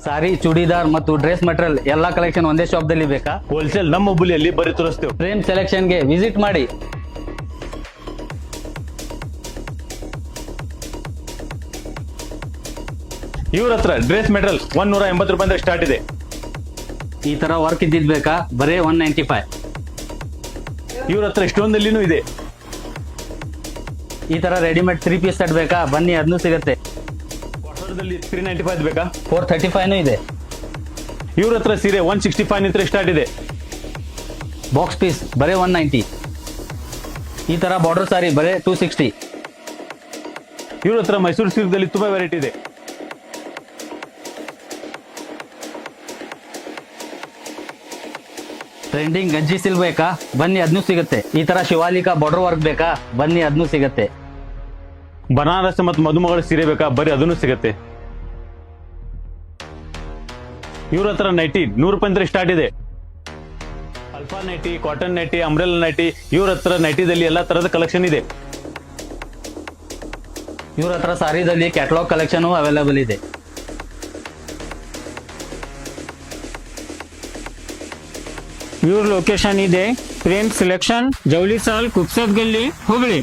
ಸಾರಿ, ಚೂಡಿದಾರ್ ಮತ್ತು dress material ಎಲ್ಲಾ collection ಒಂದೇ ಶಾಪ್ ದಲ್ಲಿ ಬೇಕಾ? ಹೋಲ್ಸೇಲ್ ನಮ್ಮ ಹುಬ್ಬಳ್ಳಿಯಲ್ಲಿ ಬರೀ ತೋರಿಸ್ತೇವೆ. ಪ್ರೇಮ್ ಸೆಲೆಕ್ಷನ್ ಗೆ ವಿಸಿಟ್ ಮಾಡಿ. ಇವ್ರ ಹತ್ರ ಡ್ರೆಸ್ ಮೆಟೀರಿಯಲ್ 180 ರೂಪಾಯಿಂದ ಸ್ಟಾರ್ಟ್ ಇದೆ. ಈ ತರ ವರ್ಕ್ ಇದ್ದಿದ್ ಬೇಕಾ? ಬರೇ 195. ಇವ್ರ ಹತ್ರ ಸ್ಟೋನ್ದಲ್ಲಿನೂ ಇದೆ. ಈ ತರ ರೆಡಿಮೇಡ್ 3 ಪೀಸ್ ಸೆಟ್ ಬೇಕಾ? ಬನ್ನಿ, ಅದನ್ನು ಸಿಗುತ್ತೆ. ಕಾಟನ್ದಲ್ಲಿ 395 ಬೇಕಾ? 435 ಇದೆ. ಇವ್ರ ಹತ್ರ ಸೀರೆ 165 ನಿಂದ ಸ್ಟಾರ್ಟ್ ಇದೆ. ಬಾಕ್ಸ್ ಪೀಸ್ ಬರೇ 190. ಈ ತರ ಬಾರ್ಡರ್ ಸಾರಿ ಬರೇ 260. ಇವ್ರ ಹತ್ರ ಮೈಸೂರು ಸಿಲ್ಕ್ದಲ್ಲಿ ತುಂಬಾ ವೆರೈಟಿ ಇದೆ. ಟ್ರೆಂಡಿಂಗ್ ಗಂಜಿ ಸಿಲ್ಕ್ ಬೇಕಾ? ಬನ್ನಿ, ಅದನ್ನು ಸಿಗುತ್ತೆ. ಈ ತರ ಶಿವಾಲಿಕಾ ಬಾರ್ಡರ್ ವರ್ಕ್ ಬೇಕಾ? ಬನ್ನಿ, ಅದನ್ನು ಸಿಗುತ್ತೆ. ಬನಾರಸ್ ಮತ್ತು ಮದುಮಗಳ ಸೀರೆ ಬೇಕಾ? ಬರೀ ಅದನ್ನು ಸಿಗುತ್ತೆ. ಇವ್ರ ಹತ್ರ ನೈಟಿ 100 ರೂಪಾಯಿಂದ ಸ್ಟಾರ್ಟ್ ಇದೆ. Alpha nighty, cotton nighty, umbrella nighty. ಇವ್ರ ಹತ್ರ ನೈಟಿದಲ್ಲಿ ಎಲ್ಲಾ ತರದ ಕಲೆಕ್ಷನ್ ಇದೆ. ಇವ್ರ ಹತ್ರ ಸಾರಿದಲ್ಲಿ ಕ್ಯಾಟಲಾಗ್ ಕಲೆಕ್ಷನ್ ಅವೈಲೇಬಲ್ ಇದೆ. ಇವ್ರ ಲೊಕೇಶನ್ ಇದೆ ಪ್ರೇಮ್ ಸೆಲೆಕ್ಷನ್, ಜವಳಿ ಸಾಲ್, ಕುಪ್ಸದ್ ಗಲ್ಲಿ, ಹುಬ್ಳಿ.